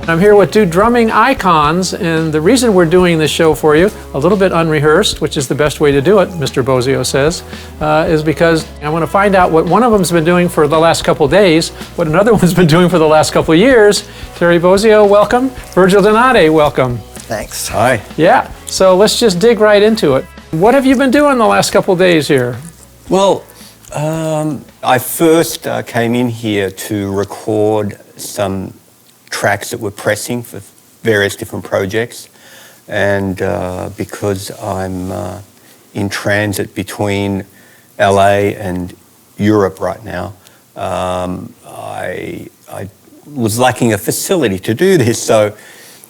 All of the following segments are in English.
I'm here with two drumming icons, and the reason we're doing this show for you, a little bit unrehearsed, which is the best way to do it, Mr. Bozzio says, is because I want to find out what one of them's been doing for the last couple days, what another one's been doing for the last couple of years. Terry Bozzio, welcome. Virgil Donati, welcome. Thanks. Hi. Yeah, so let's just dig right into it. What have you been doing the last couple of days here? Well, I first came in here to record some tracks that we're pressing for various different projects, and because I'm in transit between LA and Europe right now, I was lacking a facility to do this, so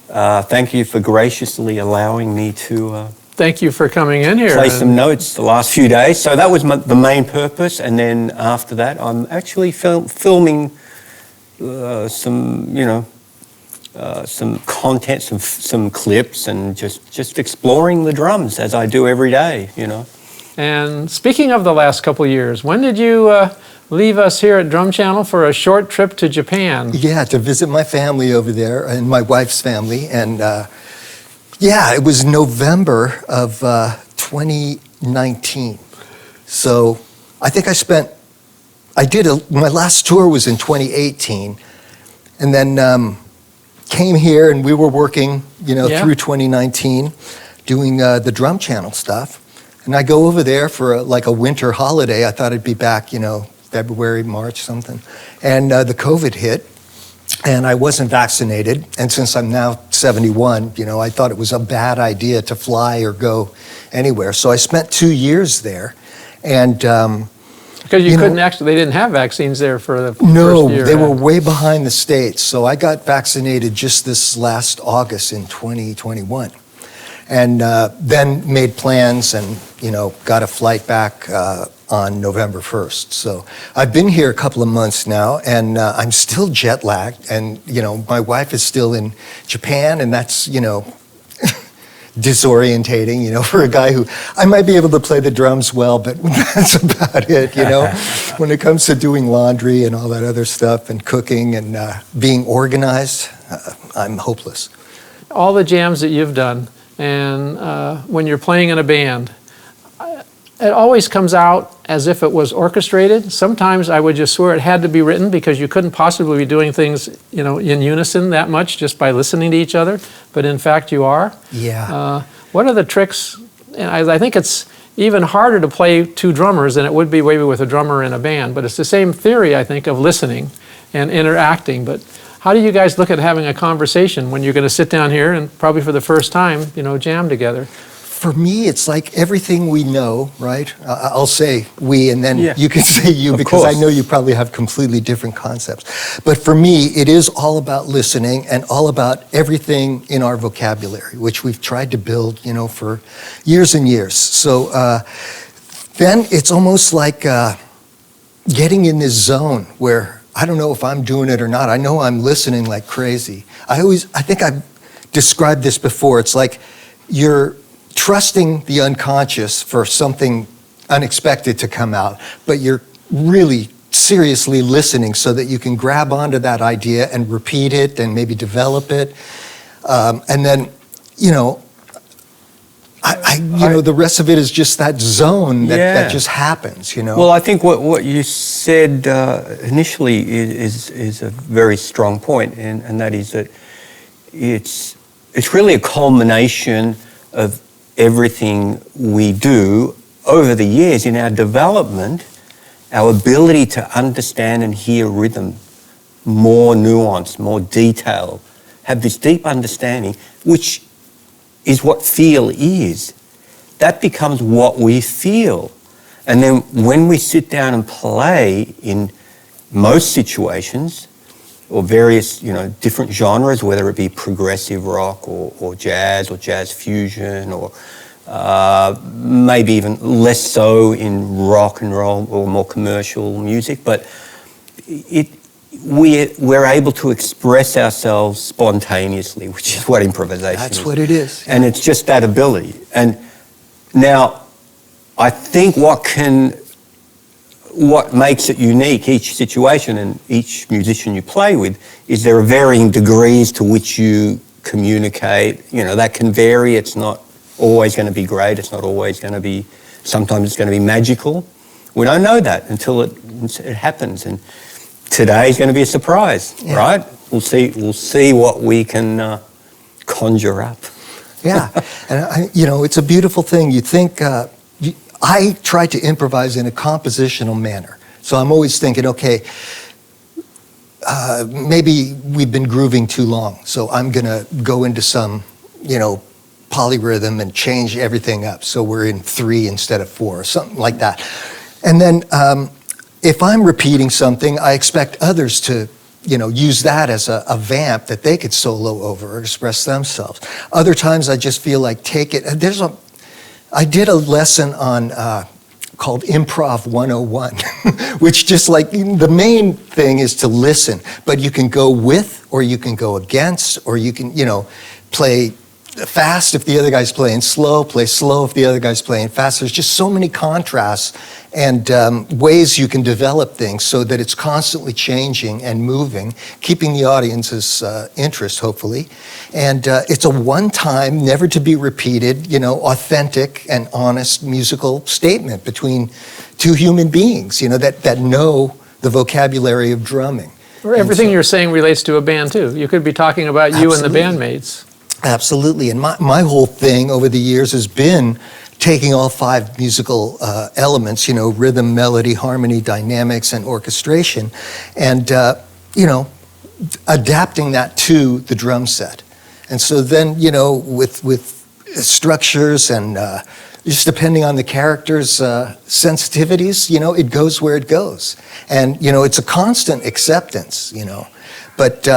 thank you for graciously allowing me to Thank you for coming in here. play some notes the last few days. So that was the main purpose, and then after that I'm actually filming some, some content, some clips, and just exploring the drums as I do every day, And speaking of the last couple of years, when did you leave us here at Drum Channel for a short trip to Japan? Yeah, to visit my family over there and my wife's family. And it was November of 2019. So I think my last tour was in 2018. And then came here and we were working, through 2019, doing the Drum Channel stuff. And I go over there for a winter holiday. I thought I'd be back, February, March, something. And the COVID hit, and I wasn't vaccinated. And since I'm now 71, I thought it was a bad idea to fly or go anywhere. So I spent 2 years there. And because you couldn't actually, they didn't have vaccines there for the first year. No, they were way behind the States. So I got vaccinated just this last August in 2021. And then made plans and, got a flight back on November 1st. So I've been here a couple of months now, and I'm still jet lagged. And, my wife is still in Japan, and that's, disorientating, for a guy who, I might be able to play the drums well, but that's about it, When it comes to doing laundry and all that other stuff and cooking and being organized, I'm hopeless. All the jams that you've done, and when you're playing in a band, it always comes out as if it was orchestrated. Sometimes I would just swear it had to be written because you couldn't possibly be doing things, in unison that much just by listening to each other. But in fact, you are. Yeah. What are the tricks? And I think it's even harder to play two drummers than it would be maybe with a drummer in a band. But it's the same theory, I think, of listening and interacting. But how do you guys look at having a conversation when you're going to sit down here and probably for the first time, jam together? For me, it's like everything we know, right? I'll say we, and then you can say you, because I know you probably have completely different concepts. But for me, it is all about listening and all about everything in our vocabulary, which we've tried to build, for years and years. So then it's almost like getting in this zone where I don't know if I'm doing it or not. I know I'm listening like crazy. I think I've described this before. It's like you're trusting the unconscious for something unexpected to come out, but you're really seriously listening so that you can grab onto that idea and repeat it and maybe develop it. And then, the rest of it is just that zone that just happens, Well, I think what you said initially is a very strong point, and that is that it's really a culmination of everything we do over the years in our development, our ability to understand and hear rhythm more nuanced, more detailed, have this deep understanding, which is what feel is. That becomes what we feel. And then when we sit down and play in most situations, or various, different genres, whether it be progressive rock or jazz fusion, or maybe even less so in rock and roll or more commercial music. But we're able to express ourselves spontaneously, which is what improvisation is. That's what it is. And it's just that ability. And now, I think what can what makes it unique, each situation and each musician you play with, is there are varying degrees to which you communicate. That can vary. It's not always going to be great. It's not always going to be, sometimes it's going to be magical. We don't know that until it happens. And today's going to be a surprise, right? We'll see what we can conjure up. Yeah, and it's a beautiful thing. You think, I try to improvise in a compositional manner. So I'm always thinking, okay, maybe we've been grooving too long, so I'm gonna go into some, polyrhythm and change everything up. So we're in 3 instead of 4, or something like that. And then if I'm repeating something, I expect others to use that as a vamp that they could solo over or express themselves. Other times I just feel like take it. I did a lesson on called Improv 101, which just like the main thing is to listen, but you can go with or you can go against, or you can, play fast if the other guy's playing slow, play slow if the other guy's playing fast. There's just so many contrasts and ways you can develop things so that it's constantly changing and moving, keeping the audience's interest, hopefully. And it's a one-time, never to be repeated, authentic and honest musical statement between two human beings, that know the vocabulary of drumming. Or everything you're saying relates to a band too. You could be talking about you and the bandmates. Absolutely. And my whole thing over the years has been taking all 5 musical elements, rhythm, melody, harmony, dynamics, and orchestration, and, adapting that to the drum set. And so then, with structures and just depending on the character's sensitivities, it goes where it goes. And, it's a constant acceptance, But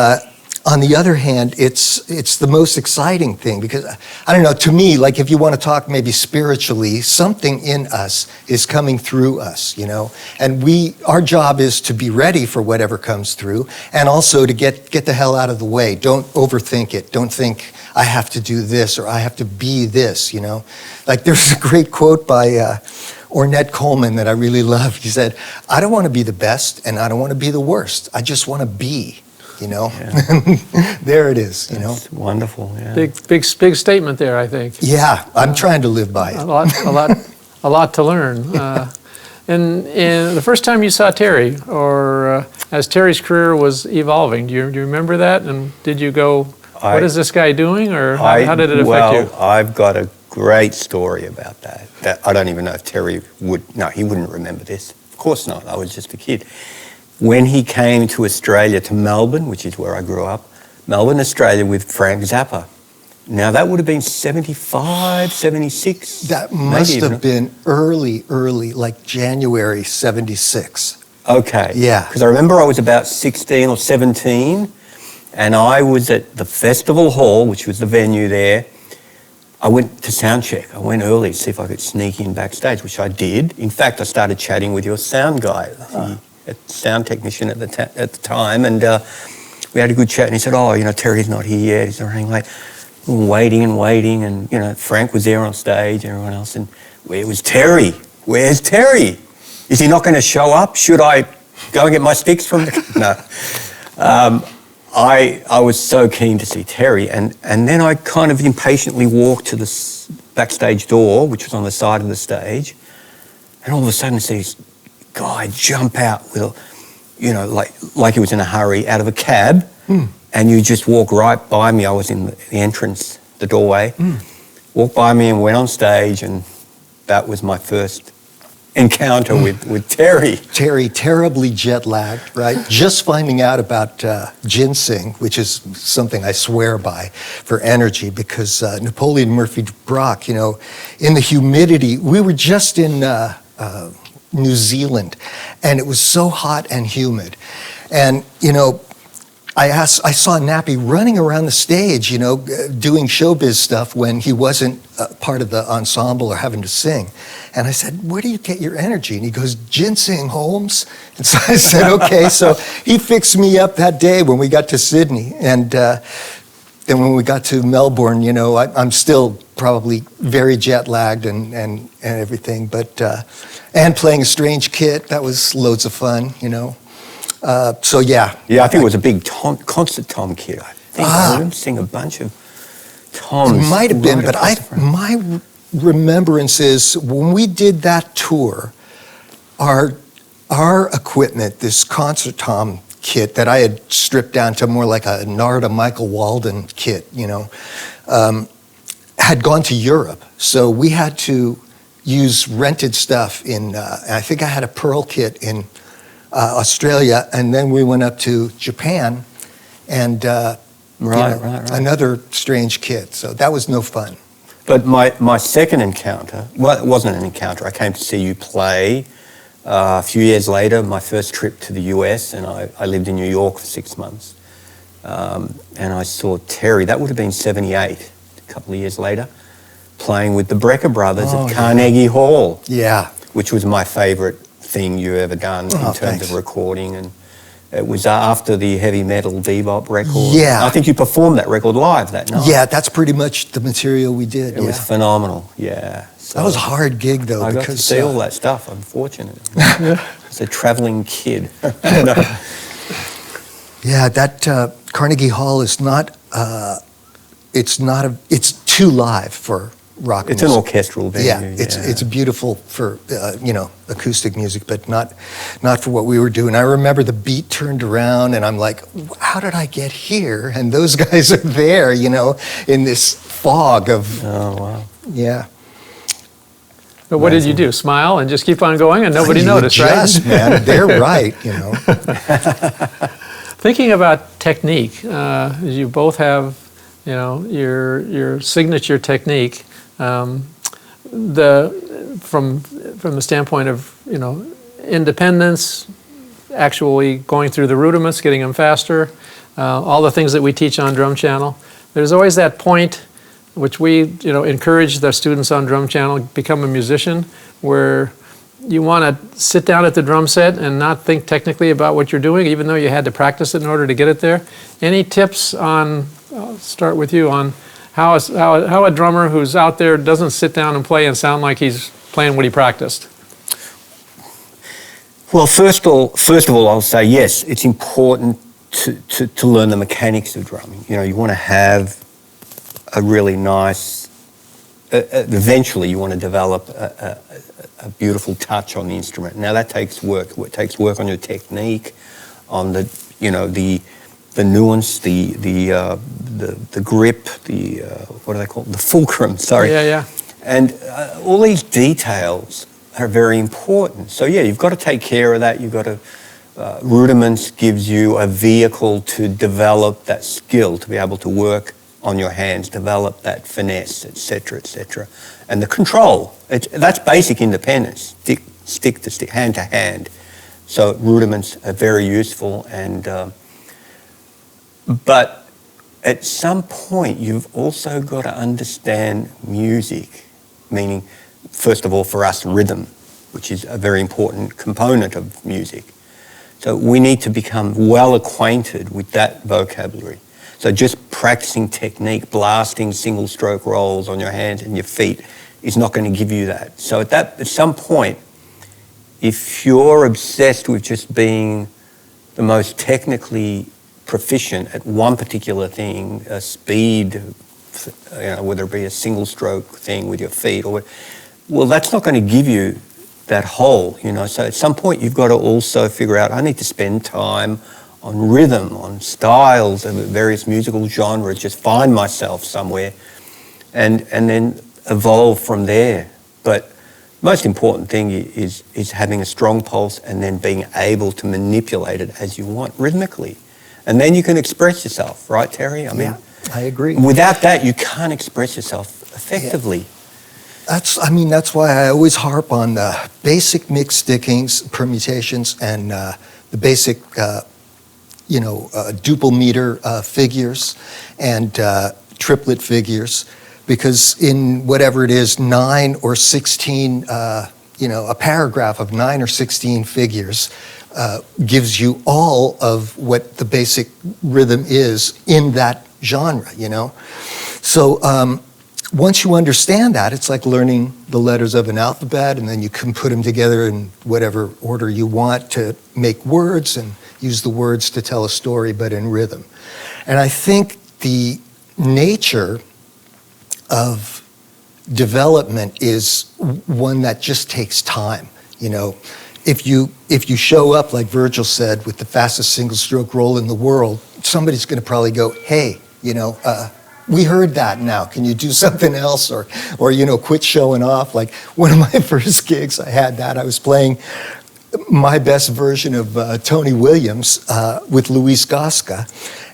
on the other hand, it's the most exciting thing because, I don't know, to me, like if you want to talk maybe spiritually, something in us is coming through us, and our job is to be ready for whatever comes through and also to get the hell out of the way. Don't overthink it. Don't think I have to do this or I have to be this, Like there's a great quote by Ornette Coleman that I really love. He said, I don't want to be the best and I don't want to be the worst. I just want to be. There it is, That's wonderful, yeah. Big statement there, I think. Yeah, I'm trying to live by it. A lot to learn. And the first time you saw Terry, or as Terry's career was evolving, do you remember that? And did you go, what is this guy doing, or how did it affect you? Well, I've got a great story about that. I don't even know if Terry he wouldn't remember this. Of course not, I was just a kid. When he came to Australia, to Melbourne, which is where I grew up, Melbourne, Australia, with Frank Zappa. Now, that would have been 75, 76. That must have been early, like January 76. Okay. Yeah. Because I remember I was about 16 or 17, and I was at the Festival Hall, which was the venue there. I went to sound check. I went early to see if I could sneak in backstage, which I did. In fact, I started chatting with your sound guy. Sound technician at the time, and we had a good chat, and he said, Terry's not here yet, he's running late. We were waiting, and Frank was there on stage, and everyone else, and where was Terry? Where's Terry? Is he not going to show up? Should I go and get my sticks from No. I was so keen to see Terry, and then I kind of impatiently walked to the backstage door, which was on the side of the stage, and all of a sudden I see this guy jump out with, like he was in a hurry, out of a cab, and you just walk right by me. I was in the entrance, the doorway, walked by me and went on stage, and that was my first encounter with Terry. Terry, terribly jet lagged, right? Just finding out about ginseng, which is something I swear by for energy, because Napoleon Murphy Brock, in the humidity, we were just in New Zealand, and it was so hot and humid. And, I saw Nappy running around the stage, doing showbiz stuff when he wasn't part of the ensemble or having to sing. And I said, where do you get your energy? And he goes, ginseng, Holmes. And so I said, okay. So he fixed me up that day when we got to Sydney. And then when we got to Melbourne, I'm still probably very jet lagged and everything, but and playing a strange kit, that was loads of fun, you know. So yeah. Yeah, I think it was a big concert tom kit. I think I heard him sing a bunch of toms. It might have been, right but my remembrance is when we did that tour, our equipment, this concert tom kit that I had stripped down to more like a Narda Michael Walden kit, you know, had gone to Europe. So we had to use rented stuff in, I think I had a Pearl kit in Australia, and then we went up to Japan and Right. another strange kit. So that was no fun. But my second encounter, well, it wasn't an encounter. I came to see you play a few years later, my first trip to the US, and I lived in New York for 6 months. And I saw Terry, that would have been 78, a couple of years later, playing with the Brecker Brothers at Carnegie Hall. Yeah. Which was my favorite thing you ever done in terms of recording. And it was after the heavy metal bebop record. Yeah. I think you performed that record live that night. Yeah, that's pretty much the material we did. It was phenomenal, yeah. So that was a hard gig, though. I got to see all that stuff, unfortunately. As a traveling kid. Yeah, that Carnegie Hall is not, it's too live for rock music. It's an orchestral venue. Yeah, it's beautiful for, acoustic music, but not for what we were doing. I remember the beat turned around and I'm like, how did I get here? And those guys are there, in this fog of... Oh, wow. Yeah. But what did you do? Smile and just keep on going and nobody noticed, right? Man, they're right, Thinking about technique, you both have, your signature technique. From the standpoint of, independence, actually going through the rudiments, getting them faster, all the things that we teach on Drum Channel. There's always that point which we, encourage the students on Drum Channel, become a musician, where you want to sit down at the drum set and not think technically about what you're doing, even though you had to practice it in order to get it there. Any tips on, I'll start with you, on how a drummer who's out there doesn't sit down and play and sound like he's playing what he practiced? Well, first of all, I'll say yes, it's important to learn the mechanics of drumming. You want to have a really nice, eventually you want to develop a beautiful touch on the instrument. Now that takes work. It takes work on your technique, on the nuance, the grip, what do they call it? The fulcrum, sorry. Yeah. And all these details are very important. So yeah, you've got to take care of that. You've got to, rudiments gives you a vehicle to develop that skill, to be able to work on your hands, develop that finesse, etc., etc. And the control, that's basic independence, stick to stick, hand to hand. So rudiments are very useful, and but at some point you've also got to understand music, meaning, first of all, for us, rhythm, which is a very important component of music. So we need to become well acquainted with that vocabulary. So just practicing technique, blasting single stroke rolls on your hands and your feet is not going to give you that. So at some point, if you're obsessed with just being the most technically proficient at one particular thing, a speed, whether it be a single stroke thing with your feet, well, that's not going to give you that whole, So at some point, you've got to also figure out, I need to spend time on rhythm, on styles of various musical genres, just find myself somewhere and then evolve from there. But most important thing is having a strong pulse and then being able to manipulate it as you want, rhythmically. And then you can express yourself, right, Terry? Yeah, I agree. Without that, you can't express yourself effectively. Yeah. That's why I always harp on the basic mixed stickings, permutations, and the basic duple meter figures and triplet figures, because in whatever it is, 9 or 16, a paragraph of 9 or 16 figures gives you all of what the basic rhythm is in that genre, So once you understand that, it's like learning the letters of an alphabet, and then you can put them together in whatever order you want to make words and use the words to tell a story, but in rhythm. And I think the nature of development is one that just takes time. You know, if you show up, like Virgil said, with the fastest single-stroke roll in the world, somebody's going to probably go, hey, you know, we heard that now. Can you do something else? Or you know, quit showing off. Like one of my first gigs, I had that. I was playing my best version of Tony Williams with Luis Gasca.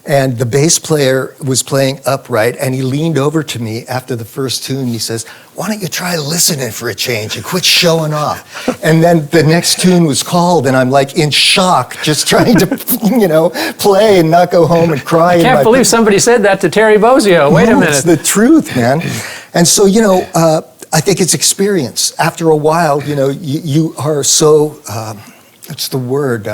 And the bass player was playing upright, and he leaned over to me after the first tune. He says, why don't you try listening for a change and quit showing off? And then the next tune was called, and I'm like in shock, just trying to, you know, play and not go home and cry. I can't believe somebody said that to Terry Bozzio. Wait a minute. It's the truth, man. And so, you know, I think it's experience. After a while, you know, you are so, what's the word?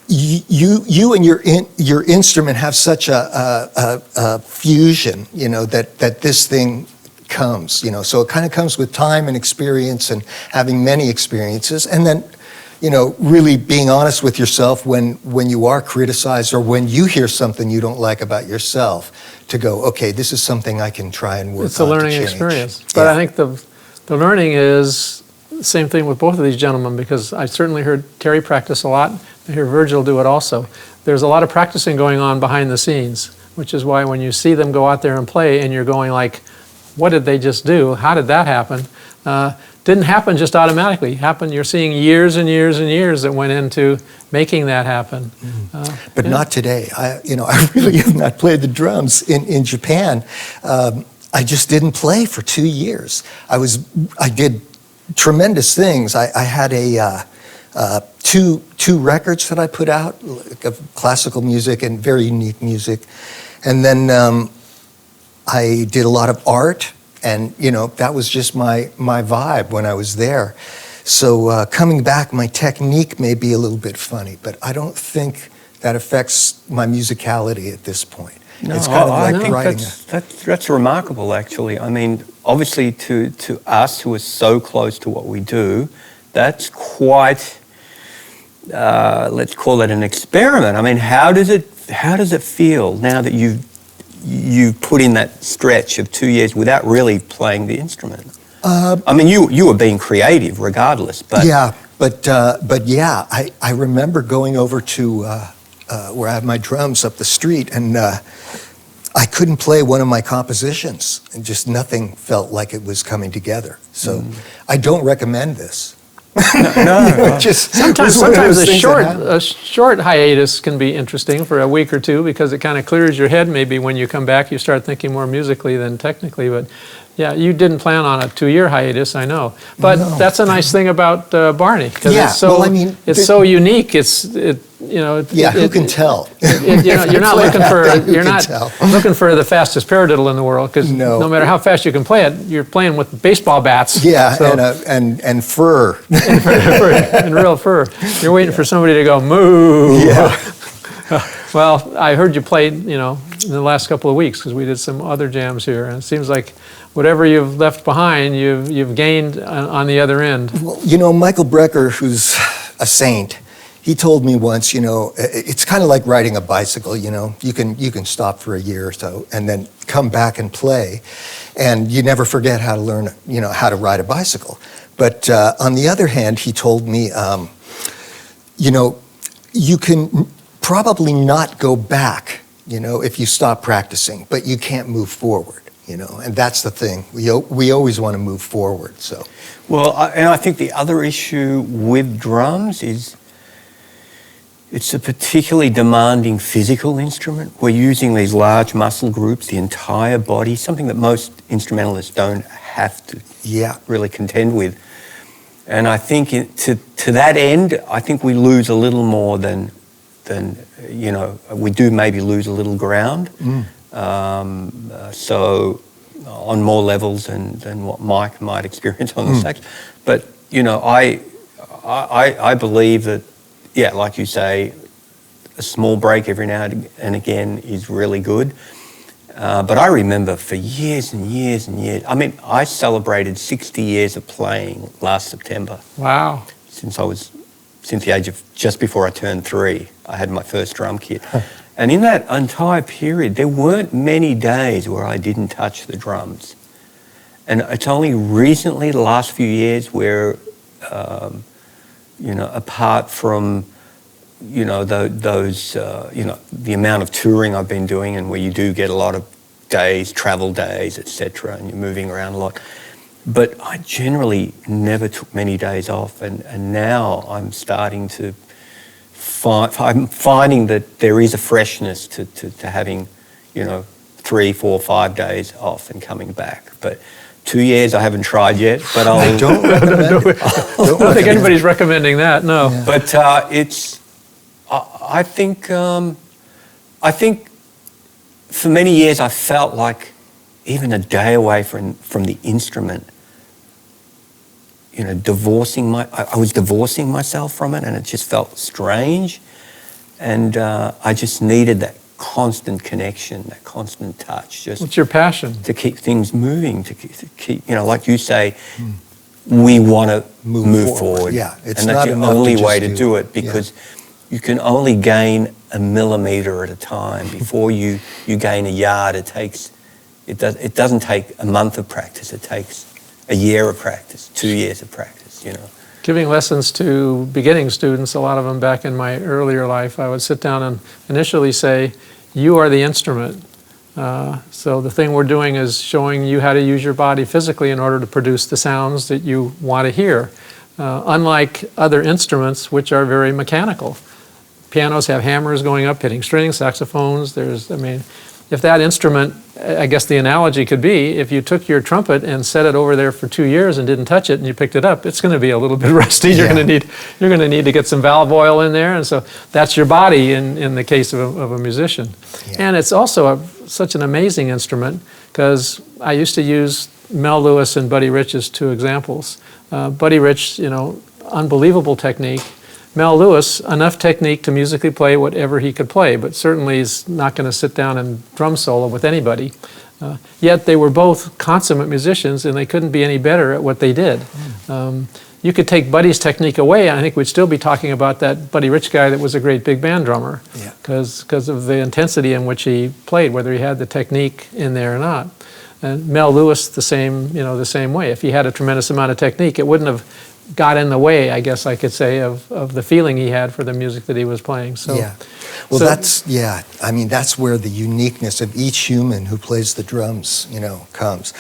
You and your instrument have such a fusion, you know, that this thing comes, you know. So it kind of comes with time and experience and having many experiences, and then, you know, really being honest with yourself when you are criticized or when you hear something you don't like about yourself, to go, okay, this is something I can try and work on. It's a learning experience. But I think the learning is the same thing with both of these gentlemen, because I certainly heard Terry practice a lot. I hear Virgil do it also. There's a lot of practicing going on behind the scenes, which is why when you see them go out there and play and you're going like, what did they just do? How did that happen? Didn't happen just automatically. You're seeing years and years and years that went into making that happen. But not today. I really have not played the drums in Japan. I just didn't play for 2 years. I did tremendous things. I had two records that I put out of classical music and very unique music, and then I did a lot of art, and you know, that was just my vibe when I was there. So coming back, my technique may be a little bit funny, but I don't think that affects my musicality at this point. No, it's kind of like I think writing that's remarkable, actually. I mean, obviously, to us who are so close to what we do, that's quite. Let's call it an experiment. I mean, how does it feel now that you've put in that stretch of 2 years without really playing the instrument? I mean, you were being creative regardless, but yeah, I remember going over to where I have my drums up the street, and I couldn't play one of my compositions, and just nothing felt like it was coming together. So I don't recommend this. No. Sometimes a short hiatus can be interesting for a week or two, because it kind of clears your head. Maybe when you come back, you start thinking more musically than technically. But yeah, you didn't plan on a 2-year hiatus, I know. But that's a nice thing about Barney, because it's so unique. Who can tell? You're not looking for the fastest paradiddle in the world, because no matter how fast you can play it, you're playing with baseball bats. Yeah, so, and fur. and real fur. You're waiting for somebody to go moo. Yeah. Well, I heard you play, in the last couple of weeks, because we did some other jams here, and it seems like whatever you've left behind, you've gained on the other end. Well, Michael Brecker, who's a saint, he told me once, it's kind of like riding a bicycle. You can stop for a year or so and then come back and play, and you never forget how to learn, how to ride a bicycle. But on the other hand, he told me, you can probably not go back, if you stop practicing, but you can't move forward, and that's the thing. We always want to move forward, so. Well, and I think the other issue with drums is it's a particularly demanding physical instrument. We're using these large muscle groups, the entire body, something that most instrumentalists don't have to really contend with. And I think to that end, I think we lose a little more than we do maybe lose a little ground. So on more levels than what Mike might experience on the sax. But, I believe that, like you say, a small break every now and again is really good. But I remember for years and years and years, I mean, I celebrated 60 years of playing last September. Wow. Since the age of just before I turned 3, I had my first drum kit. And in that entire period, there weren't many days where I didn't touch the drums. And it's only recently, the last few years, where, apart from, the amount of touring I've been doing, and where you do get a lot of days, travel days, etc., and you're moving around a lot. But I generally never took many days off, and now I'm starting to I'm finding that there is a freshness to having, 3, 4, 5 days off and coming back. But 2 years I haven't tried yet, but I don't recommend it. I don't think anybody's recommending that, no. Yeah. But I think for many years I felt like even a day away from the instrument, I was divorcing myself from it, and it just felt strange. And I just needed that constant connection, that constant touch. What's your passion? To keep things moving, to keep, like you say, we want to move forward. Yeah, it's and not that's the enough only to way just to do it, because you can only gain a millimeter at a time. Before you gain a yard, it doesn't take a month of practice. It takes a year of practice, 2 years of practice. Giving lessons to beginning students, a lot of them back in my earlier life, I would sit down and initially say, you are the instrument. So the thing we're doing is showing you how to use your body physically in order to produce the sounds that you want to hear. Unlike other instruments, which are very mechanical. Pianos have hammers going up, hitting strings, saxophones. If that instrument, I guess the analogy could be, if you took your trumpet and set it over there for 2 years and didn't touch it and you picked it up, it's going to be a little bit rusty. You're going to need to get some valve oil in there, and so that's your body in the case of a musician. Yeah. And it's also such an amazing instrument, because I used to use Mel Lewis and Buddy Rich as 2 examples. Buddy Rich, unbelievable technique. Mel Lewis, enough technique to musically play whatever he could play, but certainly is not going to sit down and drum solo with anybody. Yet they were both consummate musicians, and they couldn't be any better at what they did. You could take Buddy's technique away, and I think we'd still be talking about that Buddy Rich guy that was a great big band drummer, because of the intensity in which he played, whether he had the technique in there or not. And Mel Lewis, the same way. If he had a tremendous amount of technique, it wouldn't have got in the way, I guess I could say, of the feeling he had for the music that he was playing. So, well, that's where the uniqueness of each human who plays the drums, comes.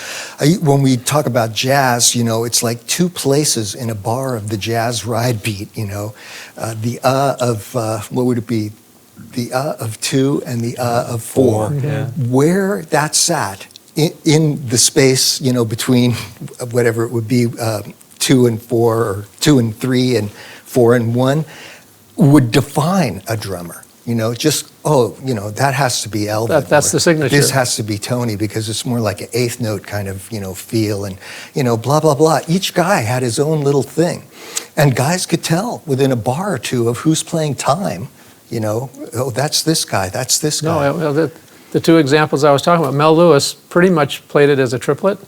When we talk about jazz, it's like 2 places in a bar of the jazz ride beat. The of what would it be? The of 2 and the of 4. Yeah. Where that's sat in the space, between whatever it would be. 2 and 4, or 2 and 3, and 4 and 1, would define a drummer. That has to be Elvin. That's the signature. This has to be Tony, because it's more like an 8th note kind of, feel, and, blah, blah, blah. Each guy had his own little thing. And guys could tell within a bar or 2 of who's playing time, that's this guy, that's this guy. No, the 2 examples I was talking about, Mel Lewis pretty much played it as a triplet.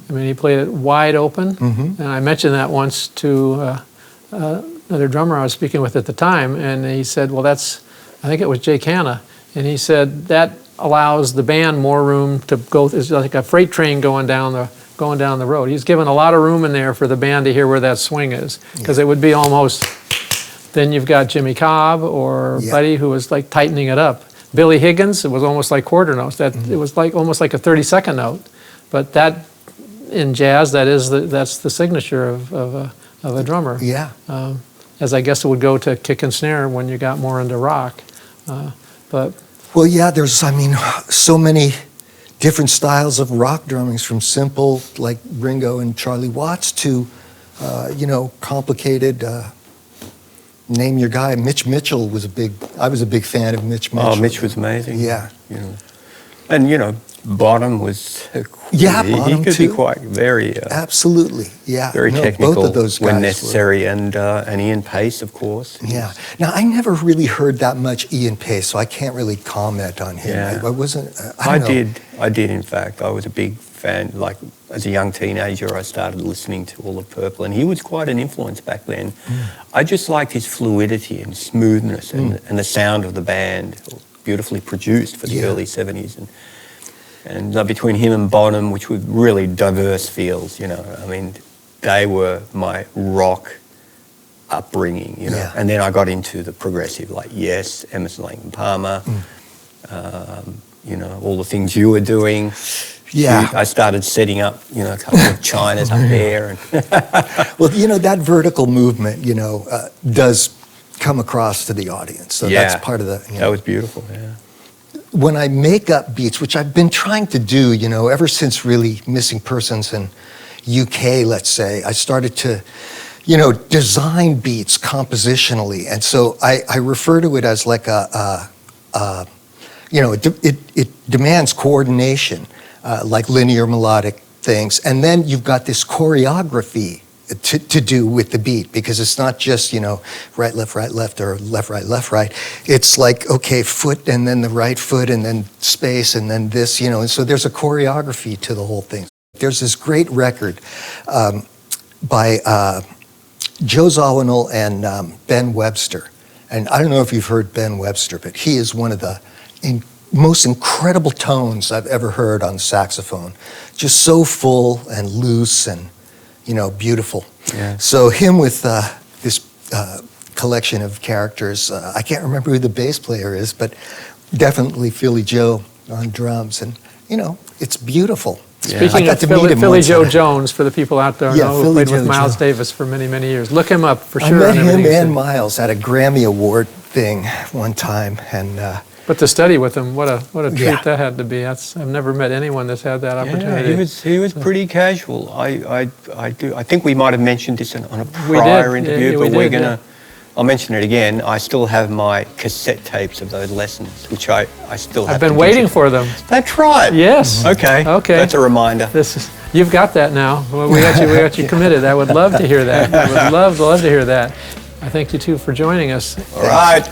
He played it wide open. And I mentioned that once to another drummer I was speaking with at the time, and he said, well, I think it was Jay Canna, and he said that allows the band more room to go. It's like a freight train going down the road. He's given a lot of room in there for the band to hear where that swing is, because it would be almost, then you've got Jimmy Cobb or Buddy, who was like tightening it up. Billy Higgins, it was almost like quarter notes. It was like almost like a 32nd note, but that in jazz, that's the signature of a drummer. Yeah. As I guess it would go to kick and snare when you got more into rock, but. Well, yeah. There's so many different styles of rock drummings, from simple like Ringo and Charlie Watts to complicated. Name your guy. Mitch Mitchell I was a big fan of Mitch Mitchell. Oh, Mitch was amazing. Yeah. And, you know, Bonham was... Yeah, he Bonham could too. be quite very... Absolutely, yeah. Very No, technical both of those guys when necessary, and Ian Pace, of course. Yeah. Now, I never really heard that much Ian Pace, so I can't really comment on him. Yeah. I wasn't... I don't know. I did, in fact. I was a big fan. Like, as a young teenager, I started listening to all of Purple, and he was quite an influence back then. I just liked his fluidity and smoothness and the sound of the band, beautifully produced for the early 70s. And between him and Bonham, which were really diverse fields, you know, I mean, they were my rock upbringing, you know. Yeah. And then I got into the progressive, like Yes, Emerson, Lake and Palmer, you know, all the things you were doing. Yeah. I started setting up, you know, a couple of Chinas up there. And Well, you know, that vertical movement, you know, does come across to the audience. So that's part of the... You know, that was beautiful, yeah. when I make up beats, which I've been trying to do, you know, ever since really Missing Persons in UK, let's say, I started to, you know, design beats compositionally. And so I refer to it as like you know, it demands coordination, like linear melodic things. And then you've got this choreography to do with the beat, because it's not just, you know, right, left, or left, right. It's like, okay, foot and then the right foot and then space and then this, you know, and so there's a choreography to the whole thing. There's this great record by Joe Zawinul and Ben Webster. And I don't know if you've heard Ben Webster, but he is one of the most incredible tones I've ever heard on saxophone. Just so full and loose and, you know, beautiful. Yeah. So him with this collection of characters, I can't remember who the bass player is, but definitely Philly Joe on drums. And, you know, it's beautiful. Speaking of Philly Joe Jones, for the people out there who played with Miles Davis for many, many years, look him up for sure. I met him and Miles at a Grammy Award thing one time, and but to study with him, what a treat that had to be. I've never met anyone that's had that opportunity. Yeah, he was pretty casual. I think we might have mentioned this on a prior interview, but I'll mention it again. I still have my cassette tapes of those lessons, which I still have. I've been waiting for them. That's right. Yes. Okay. That's a reminder. You've got that now. Well, we got you committed. I would love to hear that. I would love to hear that. I thank you two for joining us. All right.